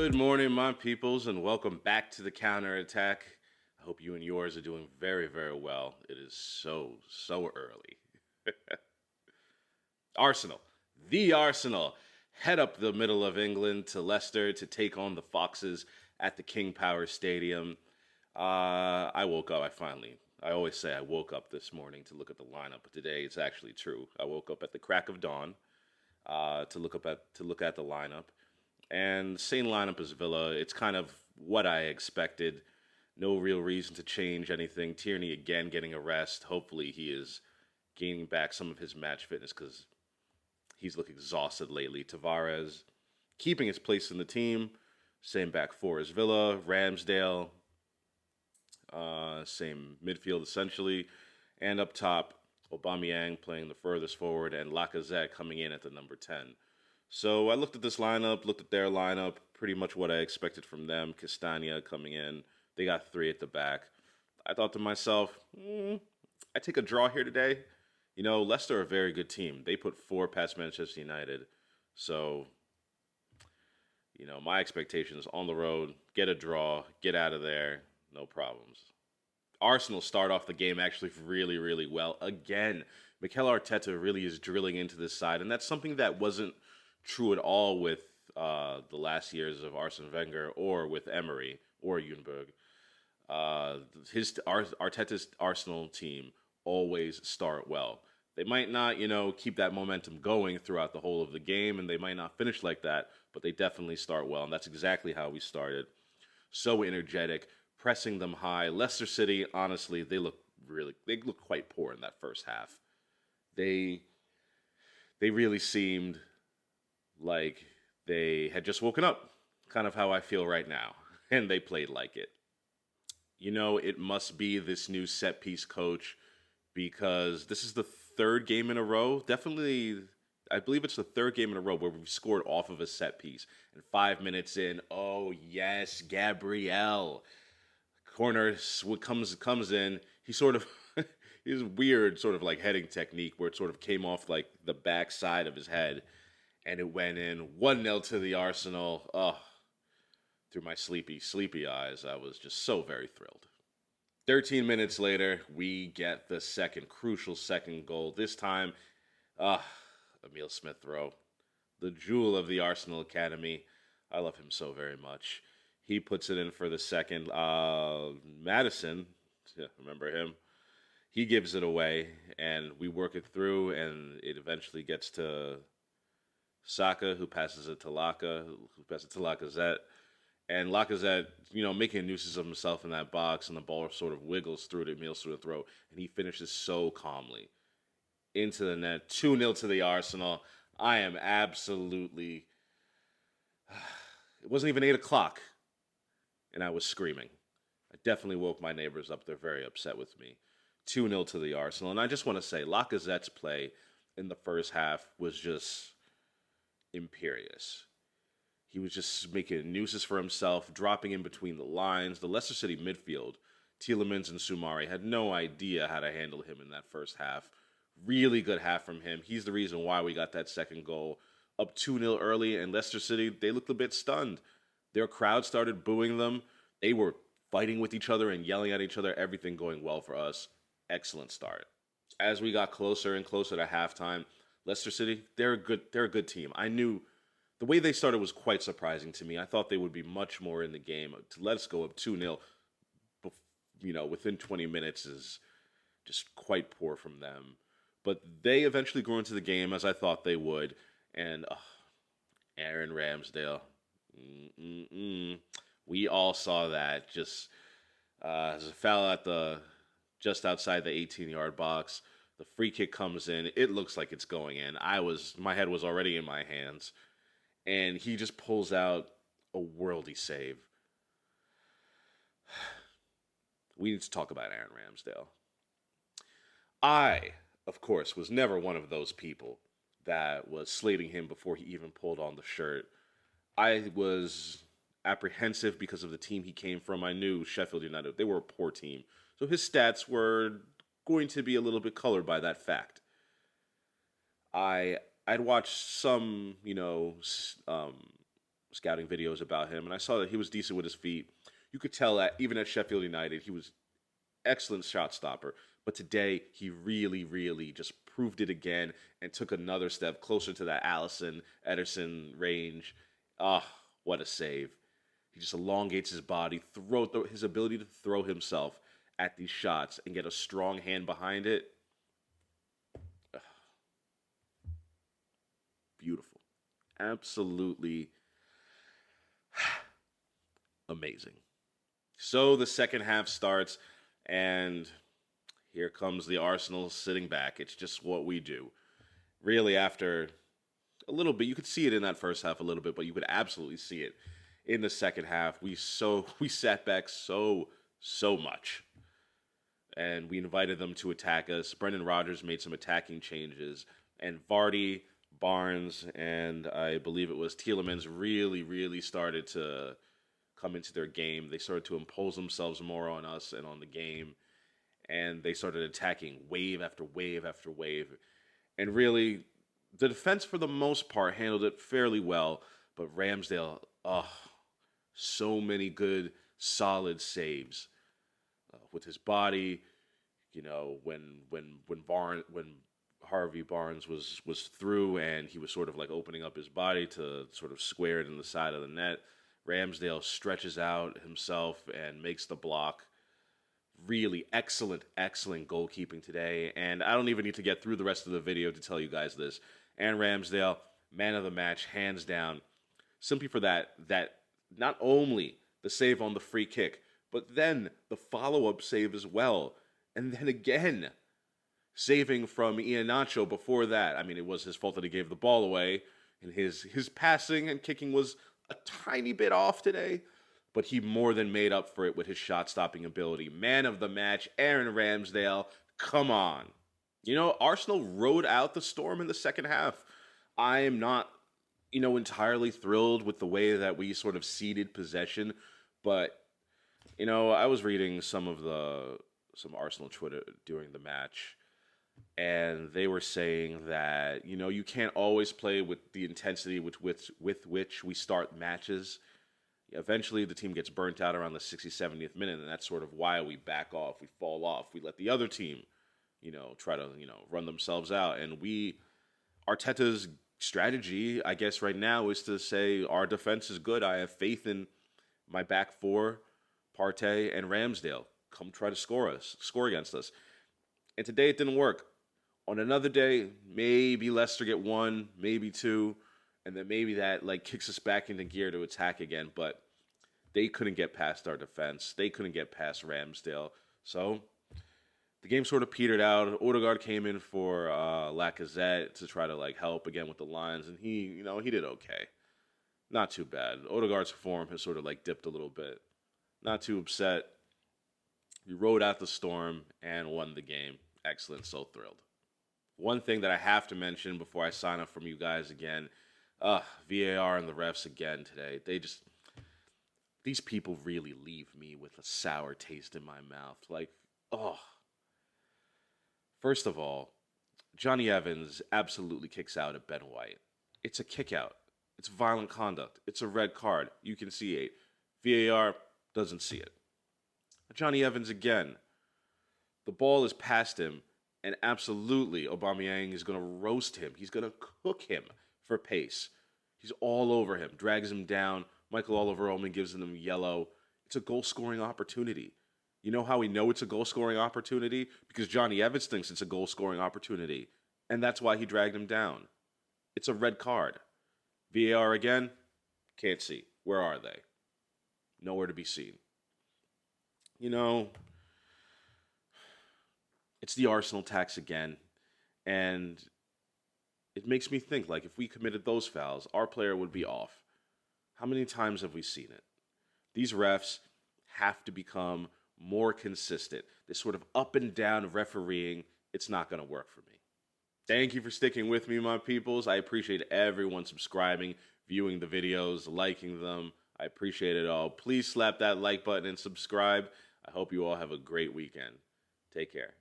Good morning, my peoples, and welcome back to the counterattack. I hope you and yours are doing very, very well. It is so early. Arsenal. The Arsenal head up the middle of England to Leicester to take on the Foxes at the King Power Stadium. I woke up, I always say I woke up this morning to look at the lineup, but today it's actually true. I woke up at the crack of dawn to look at the lineup. And same lineup as Villa. It's kind of what I expected. No real reason to change anything. Tierney again getting a rest. Hopefully he is gaining back some of his match fitness because he's looked exhausted lately. Tavares keeping his place in the team. Same back four as Villa. Ramsdale. Same midfield essentially. And up top, Aubameyang playing the furthest forward and Lacazette coming in at the number 10. So I looked at this lineup, looked at their lineup, pretty much what I expected from them. Castagna coming in. They got three at the back. I thought to myself, I take a draw here today. You know, Leicester are a very good team. They put four past Manchester United. So, my expectations on the road, get a draw, get out of there, no problems. Arsenal start off the game actually really, really well. Again, Mikel Arteta really is drilling into this side, and that's something that wasn't true at all with the last years of Arsene Wenger or with Emery or Ljungberg. Arteta's Arsenal team always start well. They might not, keep that momentum going throughout the whole of the game, and they might not finish like that, but they definitely start well, and that's exactly how we started. So energetic, pressing them high. Leicester City, honestly, they look quite poor in that first half. They really seemed like they had just woken up, kind of how I feel right now, and they played like it. It must be this new set piece coach because this is the third game in a row. Definitely, I believe it's the third game in a row where we've scored off of a set piece. And 5 minutes in, oh yes, Gabriel. Corner comes in. He sort of his weird sort of like heading technique where it sort of came off like the back side of his head. And it went in 1-0 to the Arsenal. Oh, through my sleepy eyes, I was just so very thrilled. 13 minutes later, we get the crucial second goal. This time, Emile Smith-Rowe, the jewel of the Arsenal Academy. I love him so very much. He puts it in for the second. Madison, remember him? He gives it away, and we work it through, and it eventually gets to Saka, who passes it to Lacazette. And Lacazette, making nuisance of himself in that box, and the ball sort of wiggles through to Emile Smith-Rowe, and he finishes so calmly into the net. 2-0 to the Arsenal. I am absolutely... It wasn't even 8 o'clock, and I was screaming. I definitely woke my neighbors up. They're very upset with me. 2-0 to the Arsenal. And I just want to say, Lacazette's play in the first half was just imperious. He was just making nuisance for himself, dropping in between the lines. The Leicester City midfield, Tielemans and Soumare, had no idea how to handle him in that first half. Really good half from him. He's the reason why we got that second goal. Up 2-0 early, and Leicester City, they looked a bit stunned. Their crowd started booing them. They were fighting with each other and yelling at each other, everything going well for us. Excellent start. As we got closer and closer to halftime, Leicester City, they're a good team. I knew the way they started was quite surprising to me. I thought they would be much more in the game. To let us go up 2-0, within 20 minutes is just quite poor from them. But they eventually grew into the game as I thought they would. And Aaron Ramsdale, we all saw that. Just as a foul at just outside the 18-yard box. The free kick comes in. It looks like it's going in. My head was already in my hands. And he just pulls out a worldy save. We need to talk about Aaron Ramsdale. I, of course, was never one of those people that was slating him before he even pulled on the shirt. I was apprehensive because of the team he came from. I knew Sheffield United, they were a poor team. So his stats were going to be a little bit colored by that fact. I'd watched some, scouting videos about him, and I saw that he was decent with his feet. You could tell that even at Sheffield United, he was excellent shot stopper. But today, he really, really just proved it again and took another step closer to that Allison Ederson range. Ah, what a save! He just elongates his body, his ability to throw himself at these shots and get a strong hand behind it. Beautiful, absolutely amazing. So the second half starts, and here comes the Arsenal sitting back. It's just what we do. Really, after a little bit, you could see it in that first half a little bit, but you could absolutely see it in the second half. We sat back so much, and we invited them to attack us. Brendan Rodgers made some attacking changes, and Vardy, Barnes, and I believe it was Tielemans really started to come into their game. They started to impose themselves more on us and on the game, and they started attacking wave after wave after wave. And really, the defense for the most part handled it fairly well, but Ramsdale, so many good, solid saves with his body. You know, when Harvey Barnes was through and he was sort of like opening up his body to sort of square it in the side of the net, Ramsdale stretches out himself and makes the block. Really excellent goalkeeping today. And I don't even need to get through the rest of the video to tell you guys this. And Ramsdale, man of the match, hands down. Simply for that not only the save on the free kick, but then the follow-up save as well. And then again, saving from Iheanacho before that. I mean, it was his fault that he gave the ball away. And his passing and kicking was a tiny bit off today, but he more than made up for it with his shot-stopping ability. Man of the match, Aaron Ramsdale, come on. You know, Arsenal rode out the storm in the second half. I am not, entirely thrilled with the way that we sort of ceded possession, but, I was reading some Arsenal Twitter during the match, and they were saying that, you can't always play with the intensity with which we start matches. Eventually, the team gets burnt out around the 60th, 70th minute, and that's sort of why we back off. We fall off. We let the other team, try to, run themselves out. And Arteta's strategy, I guess, right now is to say our defense is good. I have faith in my back four, Partey and Ramsdale. Come try to score against us. And today it didn't work. On another day, maybe Leicester get one, maybe two, and then maybe that kicks us back into gear to attack again. But they couldn't get past our defense. They couldn't get past Ramsdale. So the game sort of petered out. Odegaard came in for Lacazette to try to help again with the lines, and he did okay. Not too bad. Odegaard's form has sort of dipped a little bit. Not too upset. We rode out the storm and won the game. Excellent. So thrilled. One thing that I have to mention before I sign up from you guys again, VAR and the refs again today. These people really leave me with a sour taste in my mouth. First of all, Johnny Evans absolutely kicks out at Ben White. It's a kick out. It's violent conduct. It's a red card. You can see it. VAR doesn't see it. Johnny Evans again. The ball is past him, and absolutely Aubameyang is going to roast him. He's going to cook him for pace. He's all over him, drags him down. Michael Oliver-Omen gives him yellow. It's a goal-scoring opportunity. You know how we know it's a goal-scoring opportunity? Because Johnny Evans thinks it's a goal-scoring opportunity, and that's why he dragged him down. It's a red card. VAR again? Can't see. Where are they? Nowhere to be seen. It's the Arsenal tax again, and it makes me think, if we committed those fouls, our player would be off. How many times have we seen it? These refs have to become more consistent. This sort of up and down refereeing, it's not going to work for me. Thank you for sticking with me, my peoples. I appreciate everyone subscribing, viewing the videos, liking them. I appreciate it all. Please slap that like button and subscribe. I hope you all have a great weekend. Take care.